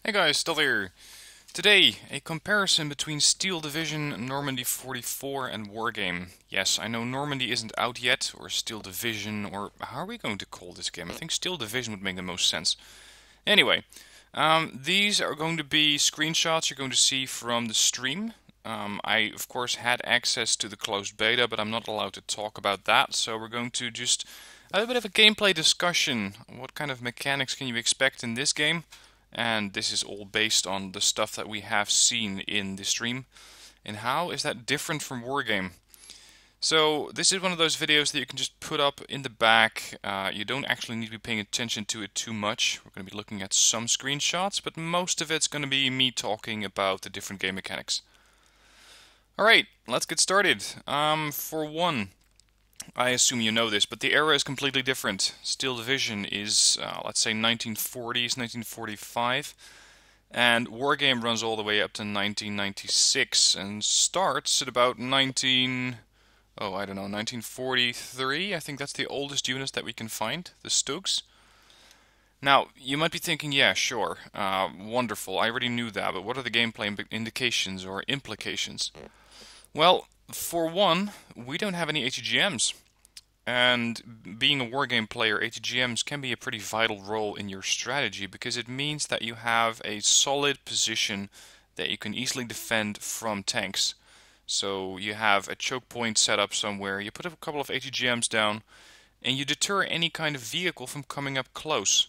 Hey guys, still here. Today, a comparison between Steel Division, Normandy 44 and Wargame. Yes, I know Normandy isn't out yet, or Steel Division, or how are we going to call this game? I think Steel Division would make the most sense. Anyway, these are going to be screenshots you're going to see from the stream. I, of course, had access to the closed beta, but I'm not allowed to talk about that, so we're going to just have a bit of a gameplay discussion. What kind of mechanics can you expect in this game? And this is all based on the stuff that we have seen in the stream. And how is that different from Wargame? So this is one of those videos that you can just put up in the back. You don't actually need to be paying attention to it too much. We're going to be looking at some screenshots, but most of it's going to be me talking about the different game mechanics. Alright, let's get started. For one, I assume you know this, but the era is completely different. Steel Division is, let's say, 1940s, 1945, and Wargame runs all the way up to 1996 and starts at about 1943. I think that's the oldest units that we can find, the Stokes. Now, you might be thinking, yeah, sure, wonderful, I already knew that, but what are the gameplay indications or implications? Well, for one, we don't have any ATGMs. And being a wargame player, ATGMs can be a pretty vital role in your strategy because it means that you have a solid position that you can easily defend from tanks. So you have a choke point set up somewhere, you put a couple of ATGMs down, and you deter any kind of vehicle from coming up close.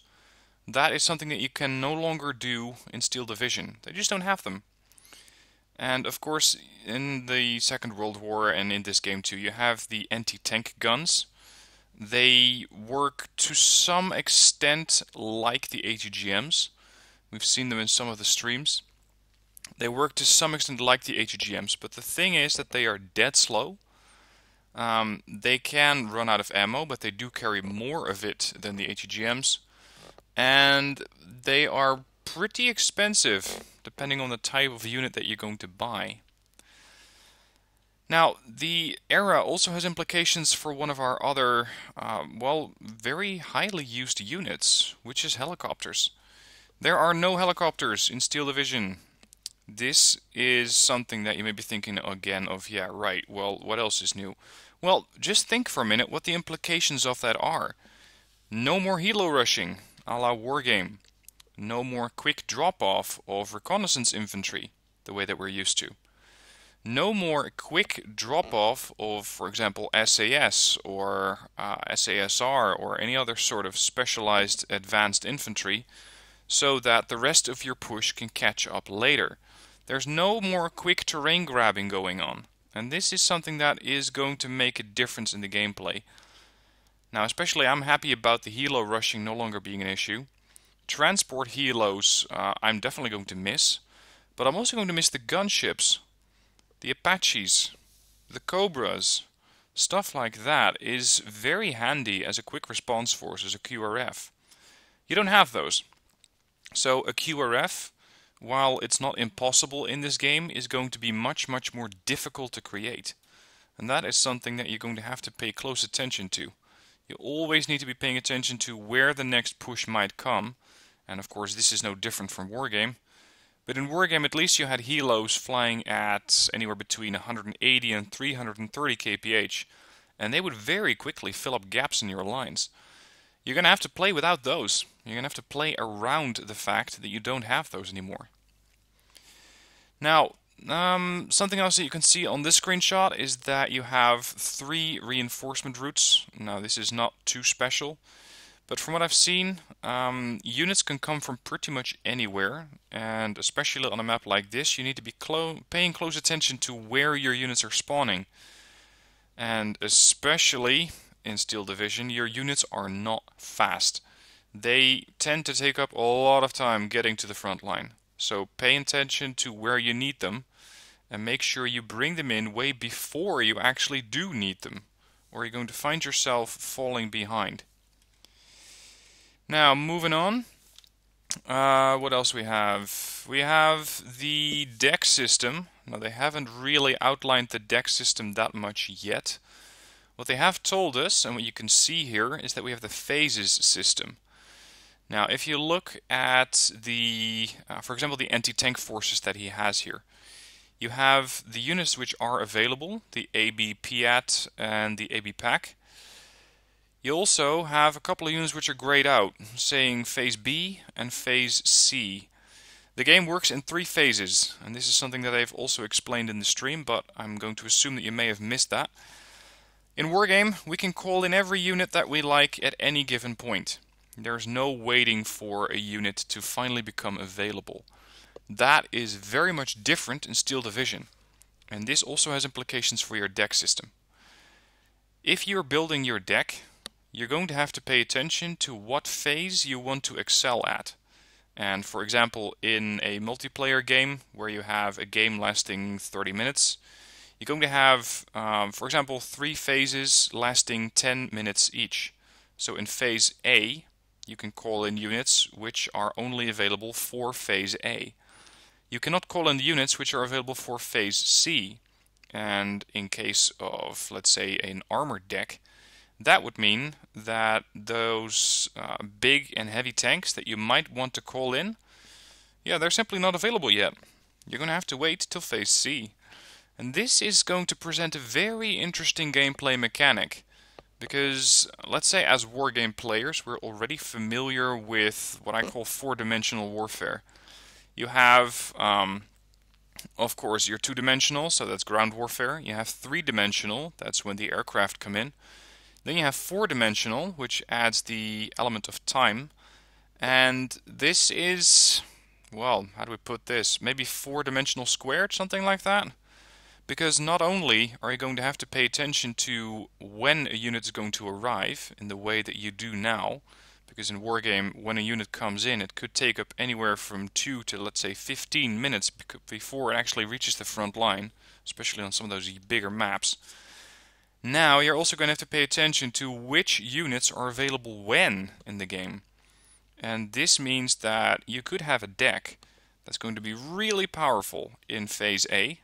That is something that you can no longer do in Steel Division. They just don't have them. And of course, in the Second World War and in this game too, you have the anti-tank guns. They work to some extent like the ATGMs. We've seen them in some of the streams. They work to some extent like the ATGMs, but the thing is that they are dead slow. They can run out of ammo, but they do carry more of it than the ATGMs. And they are pretty expensive, depending on the type of unit that you're going to buy. Now, the era also has implications for one of our other, very highly used units, which is helicopters. There are no helicopters in Steel Division. This is something that you may be thinking again of, yeah, right, well, what else is new? Well, just think for a minute what the implications of that are. No more helo rushing, a la Wargame. No more quick drop-off of reconnaissance infantry, the way that we're used to. No more quick drop-off of, for example, SAS or SASR or any other sort of specialized advanced infantry, so that the rest of your push can catch up later. There's no more quick terrain grabbing going on, and this is something that is going to make a difference in the gameplay. Now, especially I'm happy about the helo rushing no longer being an issue. Transport helos I'm definitely going to miss, but I'm also going to miss the gunships, the Apaches, the Cobras. Stuff like that is very handy as a quick response force, as a QRF. You don't have those. So a QRF, while it's not impossible in this game, is going to be much, much more difficult to create. And that is something that you're going to have to pay close attention to. You always need to be paying attention to where the next push might come. And of course this is no different from Wargame. But in Wargame at least you had helos flying at anywhere between 180 and 330 kph. And they would very quickly fill up gaps in your lines. You're going to have to play without those. You're going to have to play around the fact that you don't have those anymore. Now, something else that you can see on this screenshot is that you have 3 reinforcement routes. Now this is not too special, but from what I've seen, units can come from pretty much anywhere, and especially on a map like this, you need to be paying close attention to where your units are spawning. And especially in Steel Division, your units are not fast. They tend to take up a lot of time getting to the front line. So pay attention to where you need them, and make sure you bring them in way before you actually do need them, or you're going to find yourself falling behind. Now, moving on. What else we have? We have the deck system. Now, they haven't really outlined the deck system that much yet. What they have told us, and what you can see here, is that we have the phases system. Now, if you look at the, for example, the anti-tank forces that he has here, you have the units which are available, the AB PAT and the AB PAC. You also have a couple of units which are grayed out, saying Phase B and Phase C. The game works in 3 phases, and this is something that I've also explained in the stream, but I'm going to assume that you may have missed that. In Wargame, we can call in every unit that we like at any given point. There's no waiting for a unit to finally become available. That is very much different in Steel Division, and this also has implications for your deck system. If you're building your deck, you're going to have to pay attention to what phase you want to excel at. And for example, in a multiplayer game where you have a game lasting 30 minutes, you're going to have, for example, 3 phases lasting 10 minutes each. So in Phase A, you can call in units which are only available for Phase A. You cannot call in the units which are available for Phase C. And in case of, let's say, an armored deck, that would mean that those big and heavy tanks that you might want to call in, yeah, they're simply not available yet. You're going to have to wait till Phase C. And this is going to present a very interesting gameplay mechanic. Because, let's say as wargame players, we're already familiar with what I call 4-dimensional warfare. You have, of course, your 2-dimensional, so that's ground warfare. You have 3-dimensional, that's when the aircraft come in. Then you have 4-dimensional, which adds the element of time. And this is, well, how do we put this? Maybe 4-dimensional squared, something like that? Because not only are you going to have to pay attention to when a unit is going to arrive in the way that you do now, because in Wargame, when a unit comes in, it could take up anywhere from 2 to, let's say, 15 minutes before it actually reaches the front line, especially on some of those bigger maps. Now you're also going to have to pay attention to which units are available when in the game. And this means that you could have a deck that's going to be really powerful in Phase A.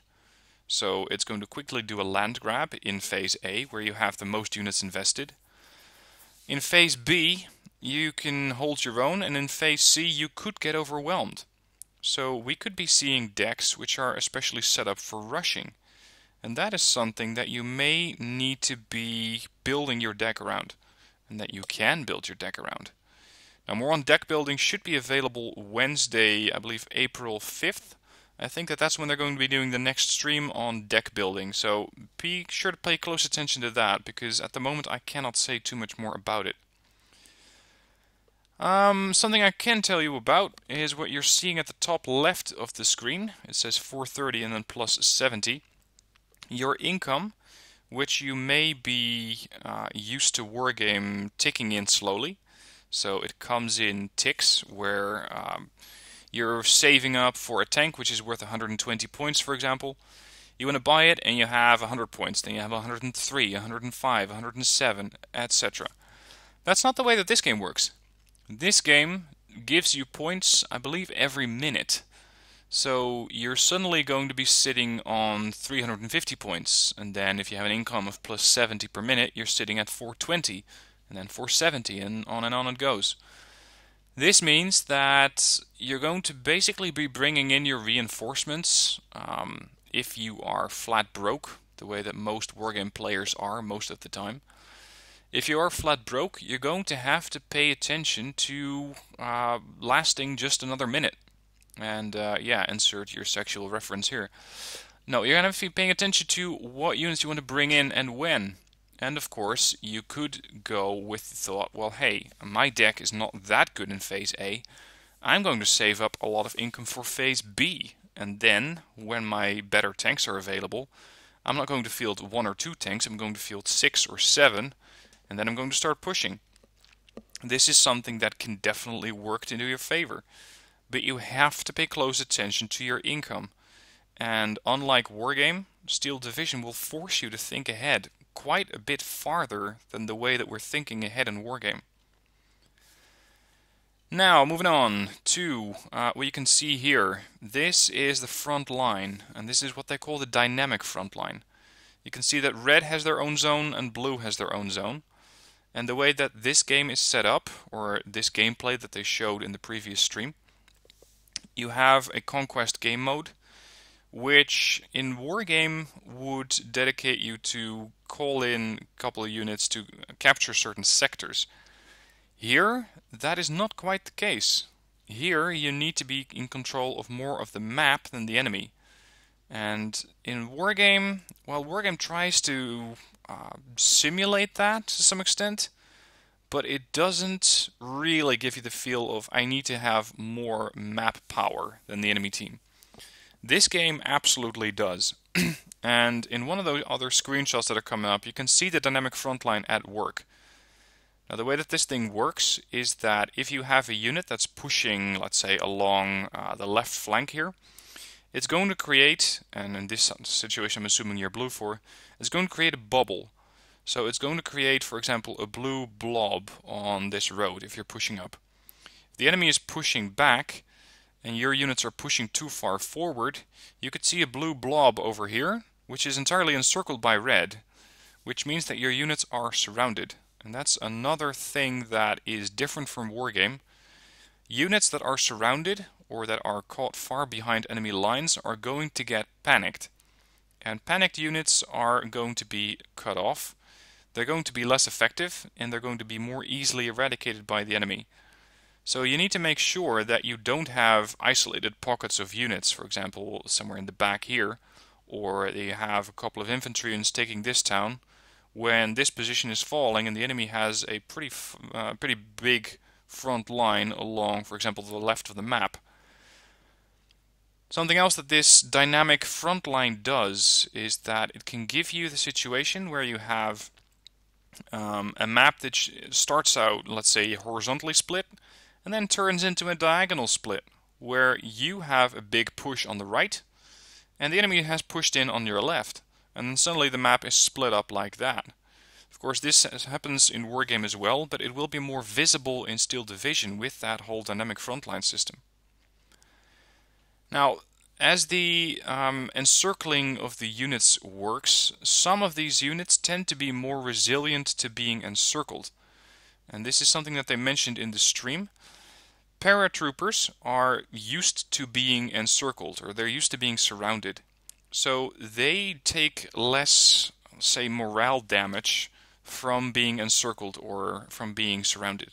So it's going to quickly do a land grab in Phase A, where you have the most units invested. In Phase B, you can hold your own, and in Phase C, you could get overwhelmed. So we could be seeing decks which are especially set up for rushing. And that is something that you may need to be building your deck around, and that you can build your deck around. Now, more on deck building should be available Wednesday, I believe April 5th. I think that that's when they're going to be doing the next stream on deck building, so be sure to pay close attention to that, because at the moment I cannot say too much more about it. Something I can tell you about is what you're seeing at the top left of the screen. It says 430 and then plus 70. Your income, which you may be used to Wargame ticking in slowly. So it comes in ticks where you're saving up for a tank which is worth 120 points, for example. You want to buy it and you have 100 points, then you have 103, 105, 107, etc. That's not the way that this game works. This game gives you points, I believe, every minute. So you're suddenly going to be sitting on 350 points, and then if you have an income of plus 70 per minute, you're sitting at 420, and then 470, and on it goes. This means that you're going to basically be bringing in your reinforcements if you are flat broke, the way that most wargame players are most of the time. If you are flat broke, you're going to have to pay attention to lasting just another minute. And yeah, insert your sexual reference here. No, you're going to be paying attention to what units you want to bring in and when. And of course, you could go with the thought, well, hey, my deck is not that good in Phase A. I'm going to save up a lot of income for Phase B. And then, when my better tanks are available, I'm not going to field 1 or 2 tanks, I'm going to field 6 or 7. And then I'm going to start pushing. This is something that can definitely work into your favor. But you have to pay close attention to your income. And unlike Wargame, Steel Division will force you to think ahead quite a bit farther than the way that we're thinking ahead in Wargame. Now, moving on to what you can see here. This is the front line, and this is what they call the dynamic front line. You can see that red has their own zone and blue has their own zone. And the way that this game is set up, or this gameplay that they showed in the previous stream, you have a conquest game mode, which in Wargame would dedicate you to call in a couple of units to capture certain sectors. Here, that is not quite the case. Here, you need to be in control of more of the map than the enemy. And in Wargame, well, Wargame tries to simulate that to some extent, but it doesn't really give you the feel of I need to have more map power than the enemy team. This game absolutely does. And in one of those other screenshots that are coming up, you can see the dynamic frontline at work. Now the way that this thing works is that if you have a unit that's pushing, let's say, along the left flank here, it's going to create, and in this situation I'm assuming you're blue for, it's going to create a bubble. So it's going to create, for example, a blue blob on this road if you're pushing up. If the enemy is pushing back, and your units are pushing too far forward, you could see a blue blob over here, which is entirely encircled by red, which means that your units are surrounded. And that's another thing that is different from Wargame. Units that are surrounded, or that are caught far behind enemy lines, are going to get panicked. And panicked units are going to be cut off. They're going to be less effective, and they're going to be more easily eradicated by the enemy. So you need to make sure that you don't have isolated pockets of units, for example, somewhere in the back here, or you have a couple of infantry units taking this town, when this position is falling and the enemy has a pretty big front line along, for example, the left of the map. Something else that this dynamic front line does is that it can give you the situation where you have a map that starts out, let's say, horizontally split, and then turns into a diagonal split, where you have a big push on the right, and the enemy has pushed in on your left, and then suddenly the map is split up like that. Of course, this happens in Wargame as well, but it will be more visible in Steel Division with that whole dynamic frontline system. Now, as the encircling of the units works, some of these units tend to be more resilient to being encircled. And this is something that they mentioned in the stream. Paratroopers are used to being encircled, or they're used to being surrounded. So they take less, say, morale damage from being encircled or from being surrounded.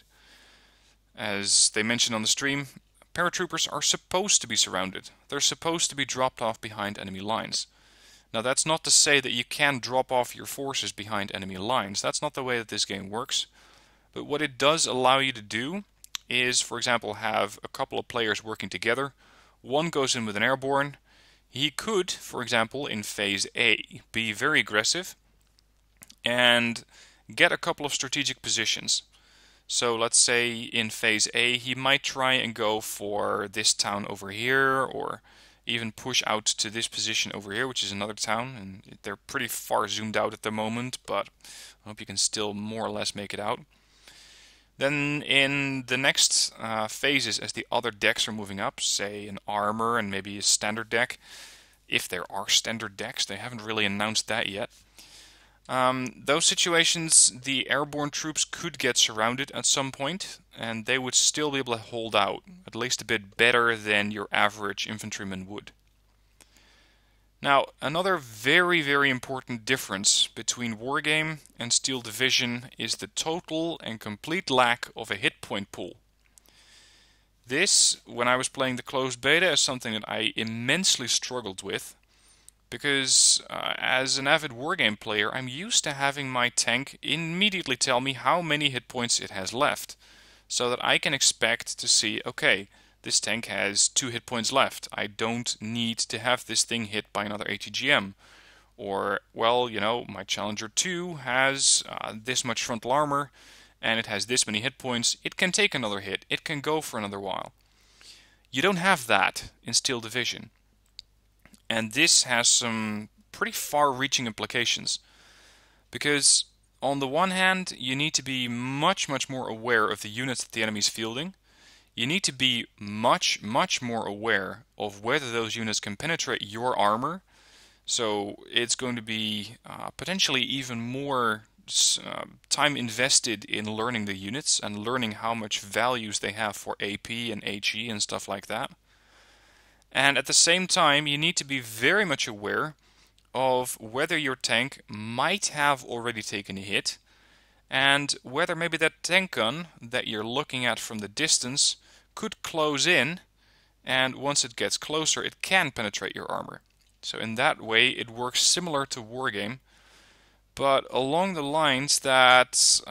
As they mentioned on the stream, paratroopers are supposed to be surrounded. They're supposed to be dropped off behind enemy lines. Now that's not to say that you can drop off your forces behind enemy lines. That's not the way that this game works. But what it does allow you to do is, for example, have a couple of players working together. One goes in with an airborne. He could, for example, in phase A, be very aggressive and get a couple of strategic positions. So let's say in phase A, he might try and go for this town over here, or even push out to this position over here, which is another town, and they're pretty far zoomed out at the moment, but I hope you can still more or less make it out. Then in the next phases, as the other decks are moving up, say an armor and maybe a standard deck, if there are standard decks, they haven't really announced that yet. Those situations, the airborne troops could get surrounded at some point, and they would still be able to hold out, at least a bit better than your average infantryman would. Now, another very, very important difference between Wargame and Steel Division is the total and complete lack of a hit point pool. This, when I was playing the closed beta, is something that I immensely struggled with, because as an avid Wargame player, I'm used to having my tank immediately tell me how many hit points it has left, so that I can expect to see, okay, this tank has 2 hit points left. I don't need to have this thing hit by another ATGM. Or, well, you know, my Challenger 2 has this much frontal armor, and it has this many hit points. It can take another hit. It can go for another while. You don't have that in Steel Division. And this has some pretty far-reaching implications. Because, on the one hand, you need to be much, much more aware of the units that the enemy's fielding. You need to be much, much more aware of whether those units can penetrate your armor. So it's going to be potentially even more time invested in learning the units and learning how much values they have for AP and HE and stuff like that. And at the same time, you need to be very much aware of whether your tank might have already taken a hit, and whether maybe that tank gun that you're looking at from the distance could close in, and once it gets closer it can penetrate your armor. So in that way it works similar to Wargame, but along the lines that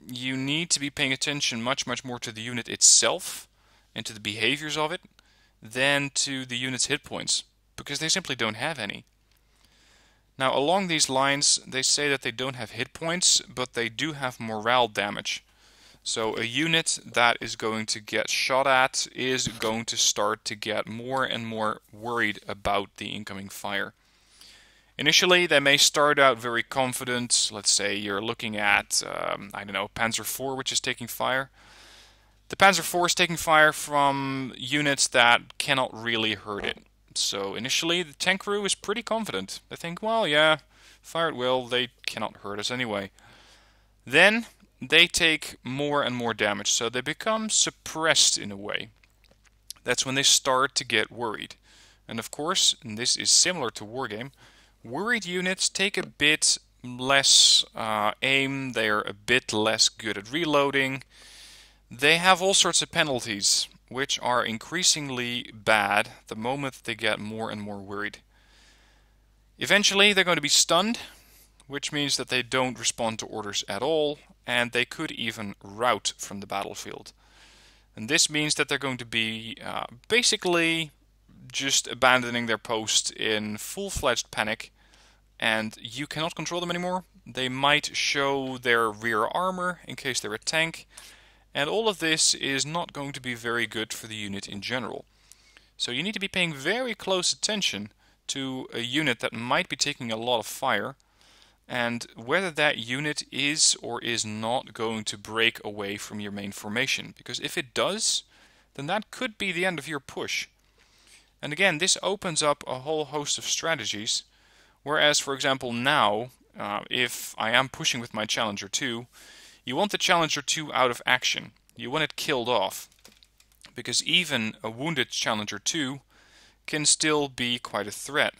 you need to be paying attention much more to the unit itself and to the behaviors of it than to the unit's hit points, because they simply don't have any. Now, along these lines, they say that they don't have hit points, but they do have morale damage. So a unit that is going to get shot at is going to start to get more and more worried about the incoming fire. Initially, they may start out very confident. Let's say you're looking at, I don't know, Panzer IV, which is taking fire. The Panzer IV is taking fire from units that cannot really hurt it. So initially the tank crew is pretty confident. They think, well, yeah, fire at will, they cannot hurt us anyway. Then they take more and more damage, so they become suppressed in a way. That's when they start to get worried. And of course, and this is similar to Wargame, worried units take a bit less aim, they're a bit less good at reloading. They have all sorts of penalties, which are increasingly bad the moment they get more and more worried. Eventually they're going to be stunned, which means that they don't respond to orders at all, and they could even rout from the battlefield. And this means that they're going to be basically just abandoning their post in full-fledged panic, and you cannot control them anymore. They might show their rear armor in case they're a tank, and all of this is not going to be very good for the unit in general. So you need to be paying very close attention to a unit that might be taking a lot of fire, and whether that unit is or is not going to break away from your main formation. Because if it does, then that could be the end of your push. And again, this opens up a whole host of strategies, whereas, for example, now, if I am pushing with my Challenger 2, you want the Challenger 2 out of action. You want it killed off. Because even a wounded Challenger 2 can still be quite a threat.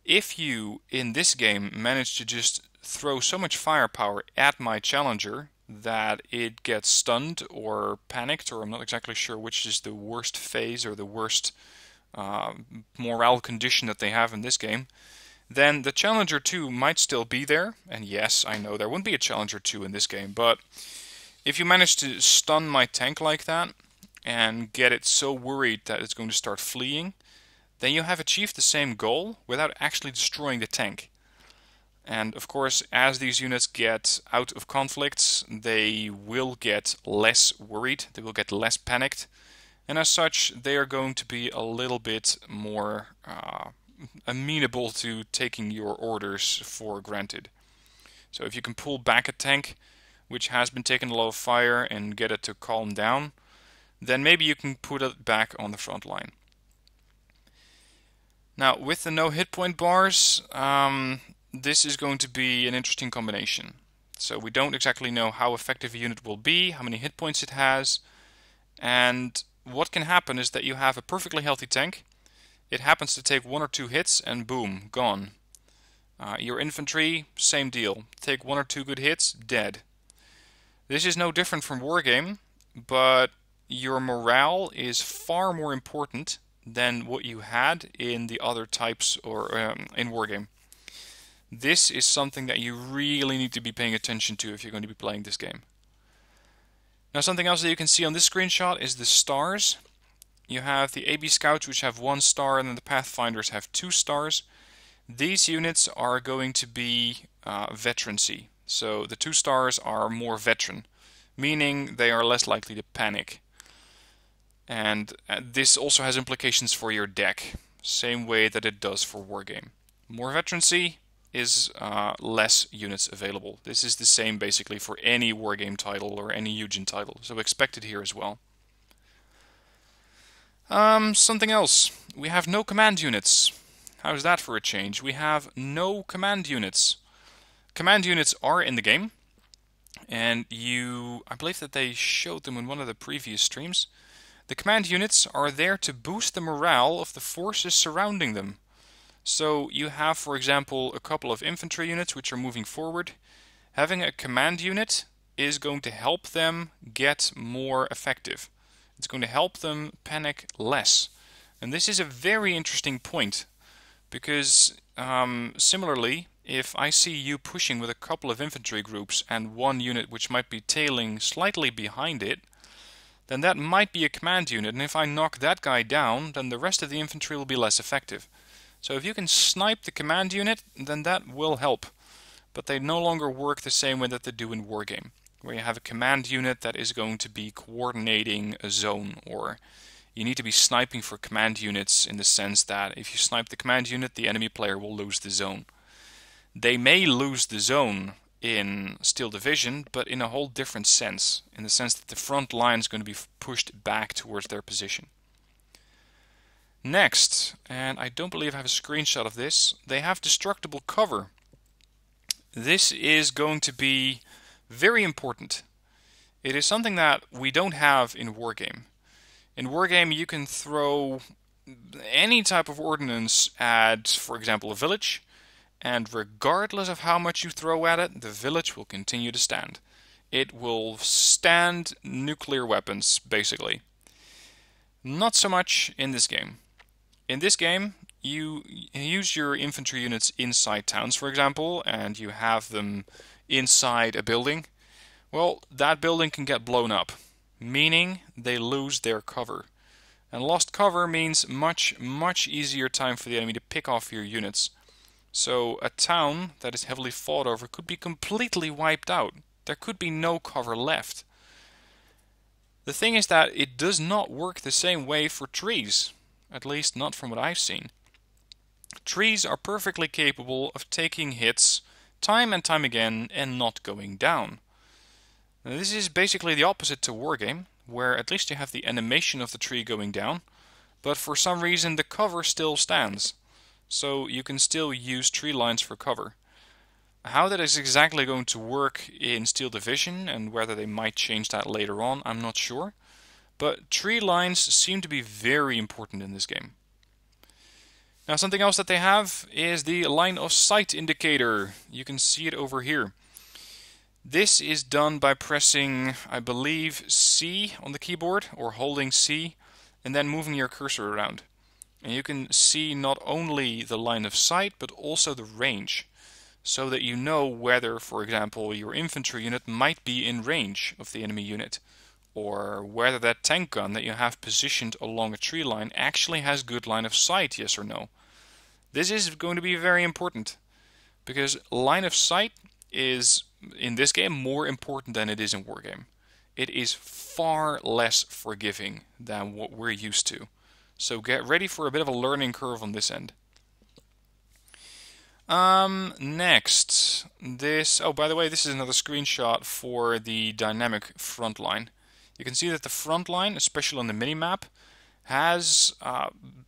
If you, in this game, manage to just throw so much firepower at my Challenger that it gets stunned or panicked, or I'm not exactly sure which is the worst phase or the worst morale condition that they have in this game, then the Challenger 2 might still be there. And yes, I know there wouldn't be a Challenger 2 in this game, but if you manage to stun my tank like that and get it so worried that it's going to start fleeing, then you have achieved the same goal without actually destroying the tank. And of course, as these units get out of conflicts, they will get less worried, they will get less panicked, and as such, they are going to be a little bit more amenable to taking your orders for granted. So if you can pull back a tank which has been taking a lot of fire and get it to calm down, then maybe you can put it back on the front line. Now, with the no hit point bars, this is going to be an interesting combination. So we don't exactly know how effective a unit will be, how many hit points it has, and what can happen is that you have a perfectly healthy tank. It happens to take 1 or 2 hits and boom, gone. Your infantry, same deal. Take 1 or 2 good hits, dead. This is no different from Wargame, but your morale is far more important than what you had in the other types or in Wargame. This is something that you really need to be paying attention to if you're going to be playing this game. Now, something else that you can see on this screenshot is the stars. You have the AB Scouts, which have 1 star, and then the Pathfinders have 2 stars. These units are going to be veterancy. So the 2 stars are more veteran, meaning they are less likely to panic. And this also has implications for your deck, same way that it does for Wargame. More veterancy is less units available. This is the same basically for any Wargame title or any Eugen title, so expect it here as well. Something else. We have no command units. How's that for a change? We have no command units. command units are in the game, and I believe that they showed them in one of the previous streams. The command units are there to boost the morale of the forces surrounding them. So you have, for example, a couple of infantry units which are moving forward. Having a command unit is going to help them get more effective. It's going to help them panic less. And this is a very interesting point, because similarly, if I see you pushing with a couple of infantry groups and one unit which might be tailing slightly behind it, then that might be a command unit, and if I knock that guy down, then the rest of the infantry will be less effective. So if you can snipe the command unit, then that will help. But they no longer work the same way that they do in Wargame, where you have a command unit that is going to be coordinating a zone, or you need to be sniping for command units in the sense that if you snipe the command unit, the enemy player will lose the zone. They may lose the zone in Steel Division, but in a whole different sense, in the sense that the front line is going to be pushed back towards their position. Next, and I don't believe I have a screenshot of this, they have destructible cover. This is going to be very important. It is something that we don't have in Wargame. In Wargame you can throw any type of ordnance at, for example, a village, and regardless of how much you throw at it, the village will continue to stand. It will stand nuclear weapons, basically. Not so much in this game. In this game, you use your infantry units inside towns, for example, and you have them inside a building. Well, that building can get blown up, meaning they lose their cover. And lost cover means much easier time for the enemy to pick off your units. So a town that is heavily fought over could be completely wiped out. There could be no cover left. The thing is that it does not work the same way for trees, at least not from what I've seen. Trees are perfectly capable of taking hits time and time again and not going down. Now, this is basically the opposite to Wargame, where at least you have the animation of the tree going down, but for some reason the cover still stands. So you can still use tree lines for cover. How that is exactly going to work in Steel Division, and whether they might change that later on, I'm not sure. But tree lines seem to be very important in this game. Now, something else that they have is the line of sight indicator. You can see it over here. This is done by pressing, I believe, C on the keyboard, or holding C, and then moving your cursor around. And you can see not only the line of sight, but also the range, so that you know whether, for example, your infantry unit might be in range of the enemy unit, or whether that tank gun that you have positioned along a tree line actually has good line of sight, yes or no. This is going to be very important, because line of sight is, in this game, more important than it is in Wargame. It is far less forgiving than what we're used to. So get ready for a bit of a learning curve on this end. Next, oh, by the way, this is another screenshot for the dynamic front line. You can see that the front line, especially on the minimap, has,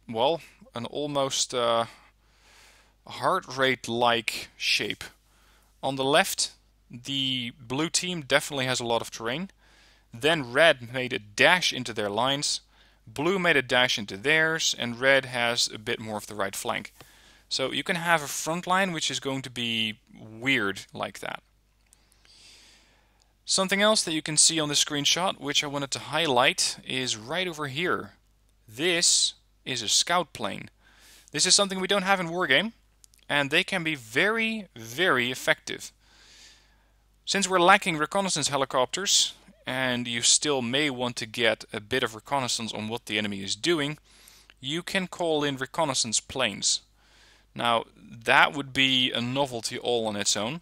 well, an almost heart rate-like shape. On the left, the blue team definitely has a lot of terrain. Then red made a dash into their lines. Blue made a dash into theirs, and red has a bit more of the right flank. So you can have a front line which is going to be weird like that. Something else that you can see on this screenshot, which I wanted to highlight, is right over here. This is a scout plane. This is something we don't have in Wargame, and they can be very effective. Since we're lacking reconnaissance helicopters, and you still may want to get a bit of reconnaissance on what the enemy is doing, you can call in reconnaissance planes. Now, that would be a novelty all on its own,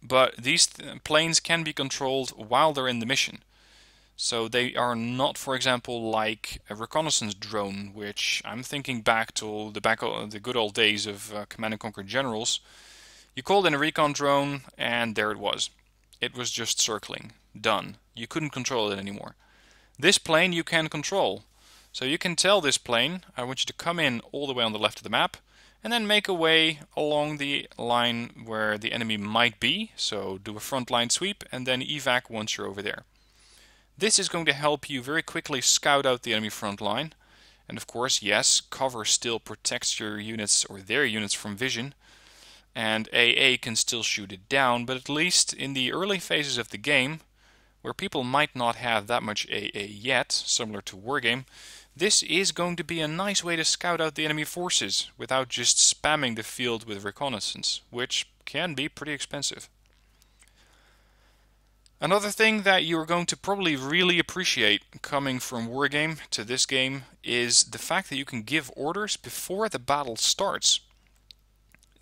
but these planes can be controlled while they're in the mission. So they are not, for example, like a reconnaissance drone, which I'm thinking back to the good old days of Command and Conquer Generals. You called in a recon drone, and there it was. It was just circling. Done. You couldn't control it anymore. This plane you can control. So you can tell this plane, I want you to come in all the way on the left of the map, and then make a way along the line where the enemy might be. So do a frontline sweep and then evac once you're over there. This is going to help you very quickly scout out the enemy front line. And of course, yes, cover still protects your units or their units from vision. And AA can still shoot it down, but at least in the early phases of the game, where people might not have that much AA yet, similar to Wargame, this is going to be a nice way to scout out the enemy forces without just spamming the field with reconnaissance, which can be pretty expensive. Another thing that you're going to probably really appreciate coming from Wargame to this game is the fact that you can give orders before the battle starts.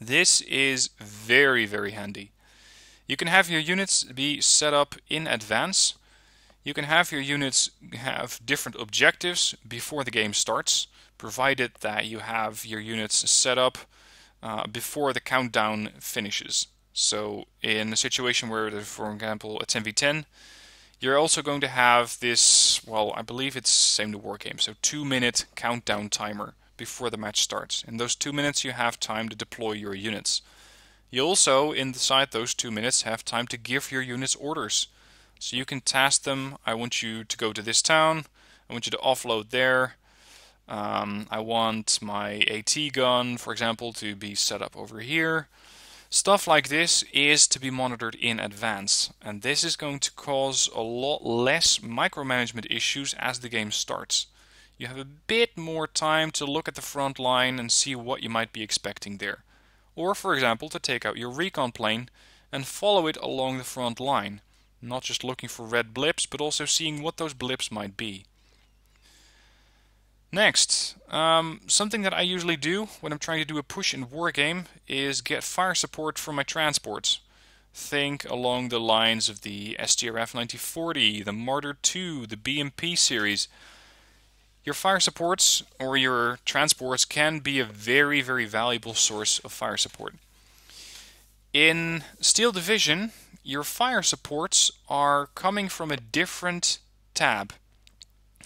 This is very, very handy. You can have your units be set up in advance. You can have your units have different objectives before the game starts, provided that you have your units set up before the countdown finishes. So in a situation where, for example, it's 10v10, you're also going to have this, well, I believe it's same to Wargame, so 2-minute countdown timer before the match starts. In those 2 minutes you have time to deploy your units. You also, inside those 2 minutes, have time to give your units orders. So you can task them, I want you to go to this town, I want you to offload there, I want my AT gun, for example, to be set up over here. Stuff like this is to be monitored in advance, and this is going to cause a lot less micromanagement issues as the game starts. You have a bit more time to look at the front line and see what you might be expecting there. Or, for example, to take out your recon plane and follow it along the front line. Not just looking for red blips, but also seeing what those blips might be. Next, something that I usually do when I'm trying to do a push in Wargame is get fire support from my transports. Think along the lines of the STRF 9040, the Martyr 2, the BMP series. Your fire supports or your transports can be a very, very valuable source of fire support. In Steel Division, your fire supports are coming from a different tab,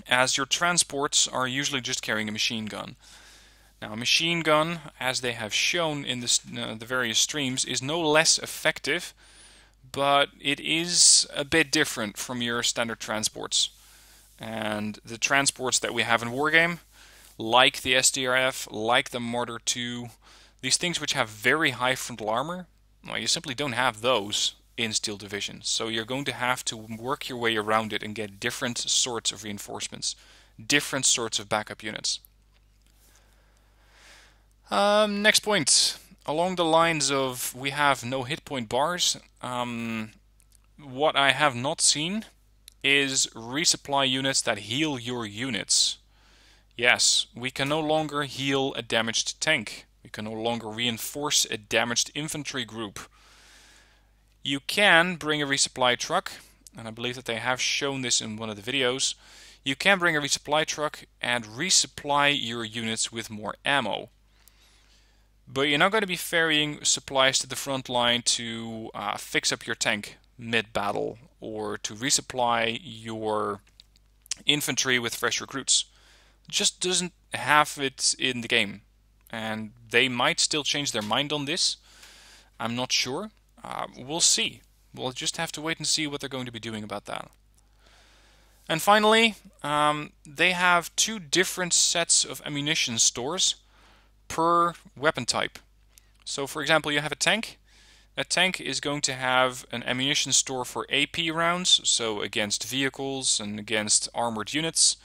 as your transports are usually just carrying a machine gun. Now, a machine gun, as they have shown in the various streams, is no less effective, but it is a bit different from your standard transports. And the transports that we have in Wargame, like the SDRF, like the Martyr 2, these things which have very high frontal armor, well, you simply don't have those in Steel Division. So you're going to have to work your way around it and get different sorts of reinforcements, different sorts of backup units. Next point. Along the lines of we have no hit point bars, what I have not seen is resupply units that heal your units. Yes, we can no longer heal a damaged tank. We can no longer reinforce a damaged infantry group. You can bring a resupply truck, and I believe that they have shown this in one of the videos. You can bring a resupply truck and resupply your units with more ammo. But you're not going to be ferrying supplies to the front line to fix up your tank mid-battle or to resupply your infantry with fresh recruits. Just doesn't have it in the game. And they might still change their mind on this. I'm not sure. We'll see. We'll just have to wait and see what they're going to be doing about that. And finally, they have 2 different sets of ammunition stores per weapon type. So for example, you have a tank. A tank is going to have an ammunition store for AP rounds, so against vehicles and against armored units.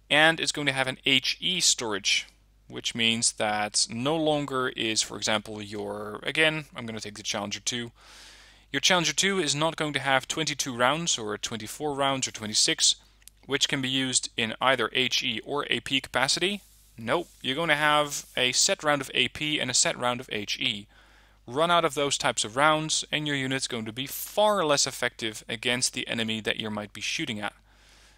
And it's going to have an HE storage, which means that no longer is, for example, again, I'm going to take the Challenger 2. Your Challenger 2 is not going to have 22 rounds or 24 rounds or 26, which can be used in either HE or AP capacity. Nope, you're going to have a set round of AP and a set round of HE. Run out of those types of rounds and your unit's going to be far less effective against the enemy that you might be shooting at.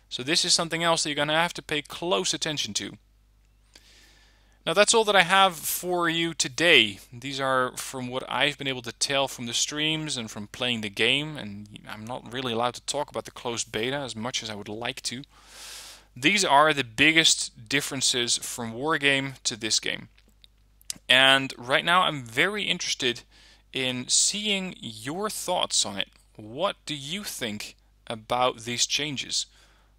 So this is something else that you're going to have to pay close attention to. Now that's all that I have for you today. These are from what I've been able to tell from the streams and from playing the game, and I'm not really allowed to talk about the closed beta as much as I would like to. These are the biggest differences from Wargame to this game. And right now I'm very interested in seeing your thoughts on it. What do you think about these changes?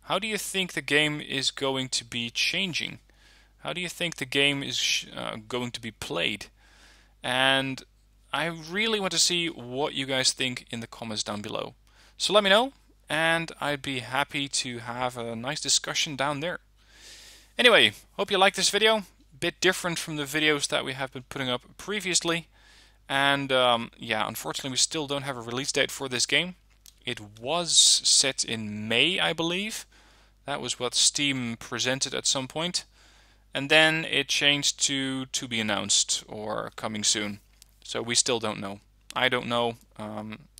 How do you think the game is going to be changing? How do you think the game is going to be played? And I really want to see what you guys think in the comments down below. So let me know, and I'd be happy to have a nice discussion down there. Anyway, hope you like this video. Bit different from the videos that we have been putting up previously. And yeah, unfortunately we still don't have a release date for this game. It was set in May, I believe. That was what Steam presented at some point. And then it changed to be announced or coming soon. So we still don't know. I don't know.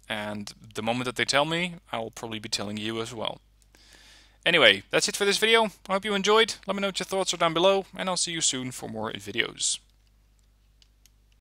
And the moment that they tell me, I'll probably be telling you as well. Anyway, that's it for this video. I hope you enjoyed. Let me know what your thoughts are down below, and I'll see you soon for more videos.